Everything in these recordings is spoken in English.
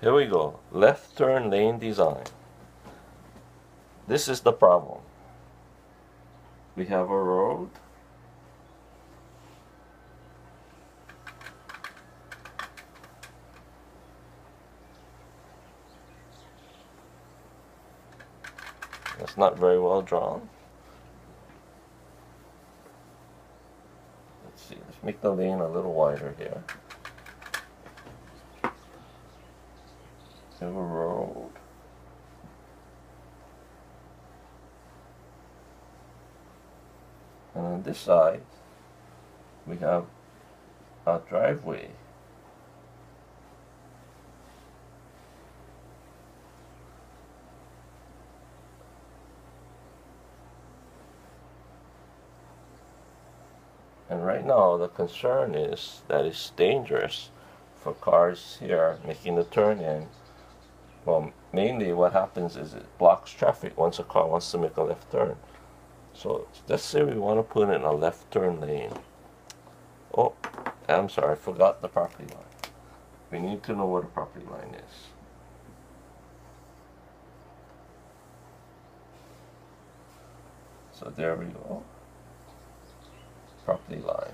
Here we go. Left turn lane design. This is the problem. We have a road. That's not very well drawn. Let's see. Let's make the lane a little wider here. We have a road. And on this side, we have a driveway. And right now, the concern is that it's dangerous for cars here making the turn in. Well, mainly what happens is it blocks traffic once a car wants to make a left turn. So let's say we want to put in a left turn lane. Oh, I'm sorry, I forgot the property line. We need to know where the property line is. So there we go. Property line.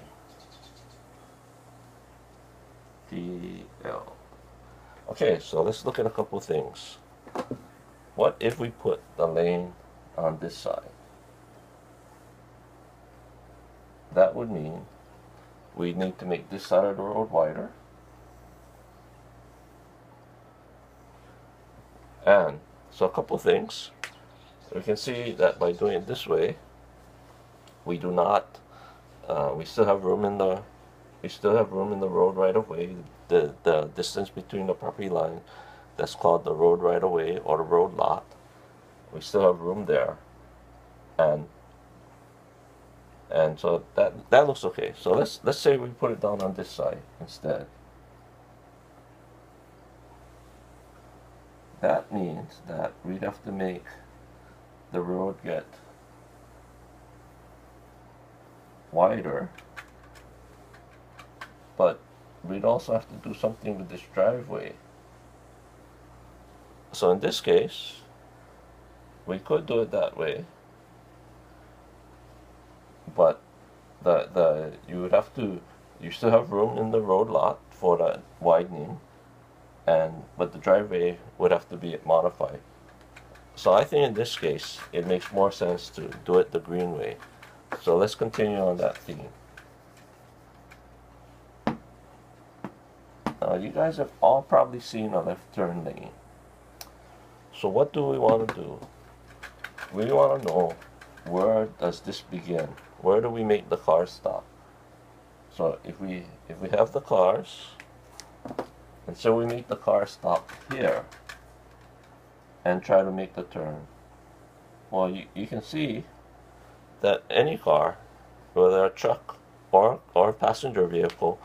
DL. Okay, so let's look at a couple things. What if we put the lane on this side? That would mean we need to make this side of the road wider. And so a couple things. We can see that by doing it this way, we do not. We still have room in the. We still have room in the road right of way. The distance between the property line, that's called the road right of way or the road lot. We still have room there, and so that looks okay. So let's say we put it down on this side instead. That means that we'd have to make the road get wider, but we'd also have to do something with this driveway. So in this case, we could do it that way, but you would have to, you still have room in the road lot for that widening, but the driveway would have to be modified. So I think in this case, it makes more sense to do it the green way. So let's continue on that theme. Now you guys have all probably seen a left turn lane. So what do we want to do? We want to know, where does this begin? Where do we make the car stop? So if we have the cars, and so we make the car stop here and try to make the turn. Well, you can see that any car, whether a truck or a passenger vehicle,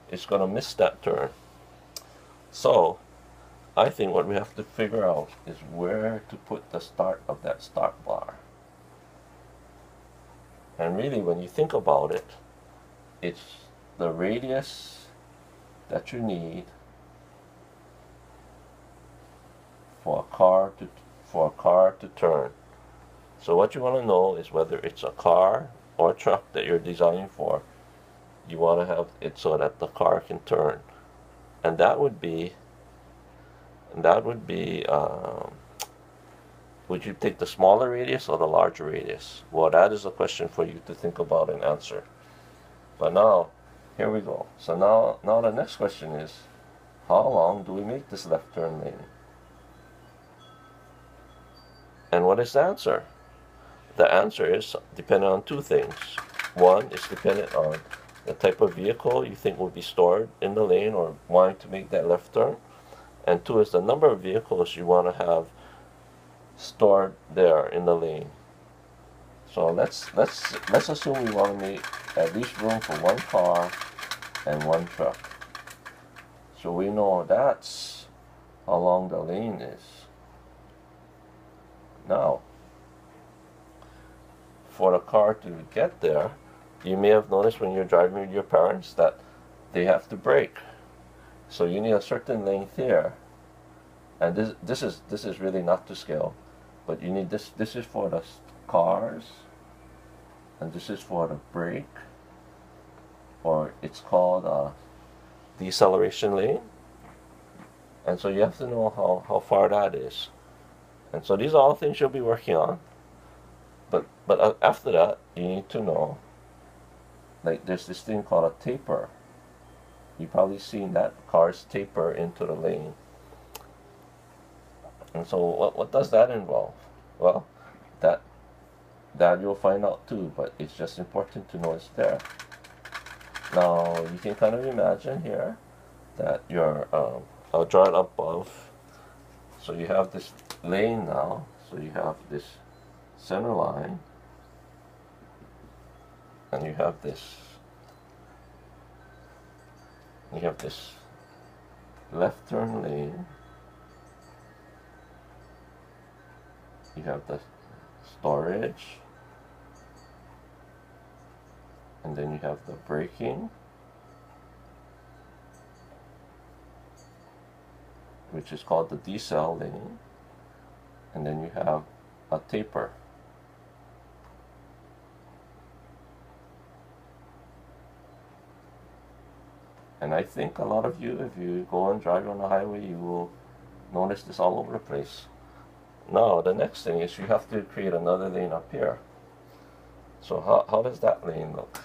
is going to miss that turn. So I think what we have to figure out is where to put the start of that start bar. And really, when you think about it, it's the radius that you need for a car to turn. So what you want to know is whether it's a car or a truck that you're designing for. You want to have it so that the car can turn, and that would be. Would you take the smaller radius or the larger radius? Well, that is a question for you to think about and answer. But now, here we go. So now the next question is, how long do we make this left turn lane? And what is the answer? The answer is dependent on two things. One is dependent on the type of vehicle you think will be stored in the lane or wanting to make that left turn. And two is the number of vehicles you want to have stored there in the lane. So let's assume we want to make at least room for one car and one truck. So we know that's how long the lane is. Now, for a car to get there, you may have noticed when you're driving with your parents that they have to brake. So you need a certain length here And this is really not to scale, but you need this. This is for the cars, and this is for the brake, or it's called deceleration lane. And so you have to know how far that is. And so these are all things you'll be working on. But after that, you need to know, like there's this thing called a taper. You've probably seen that cars taper into the lane. And so what does that involve? Well, that you'll find out too, but it's just important to know it's there. Now you can kind of imagine here that you're, I'll draw it above. So you have this lane now, so you have this center line, and you have this left turn lane, you have the storage, and then you have the braking, which is called the decel lane, and then you have a taper. And I think a lot of you, if you go and drive on the highway, you will notice this all over the place. Now, the next thing is you have to create another lane up here. So how does that lane look?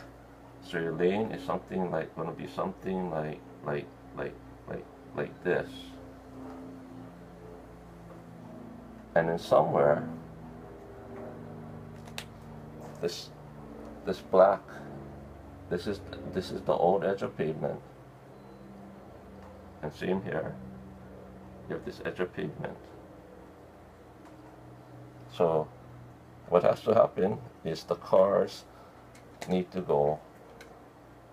So your lane is something like, going to be something like this. And then somewhere, this black, this is the old edge of pavement. And same here, you have this edge of pavement. So what has to happen is the cars need to go,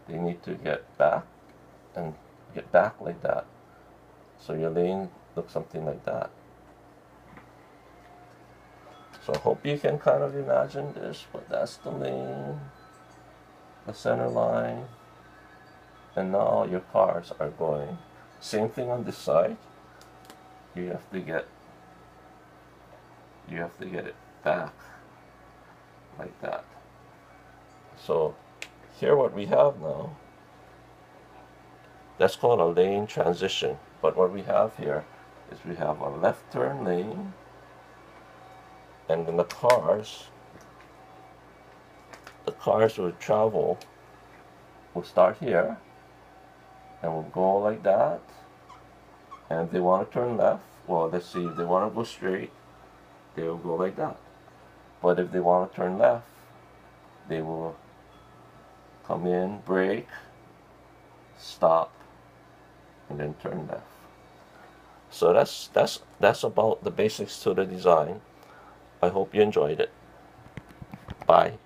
they need to get back and get back like that. So your lane looks something like that. So I hope you can kind of imagine this, but that's the lane, the center line, and now your cars are going. Same thing on this side. You have to get it back like that. So here what we have now, that's called a lane transition. But what we have here is we have a left turn lane, and then the cars will travel, will start here, and will go like that. And if they want to turn left, well, let's see, if they want to go straight, they will go like that. But if they want to turn left, they will come in, brake, stop, and then turn left. So that's about the basics to the design. I hope you enjoyed it. Bye.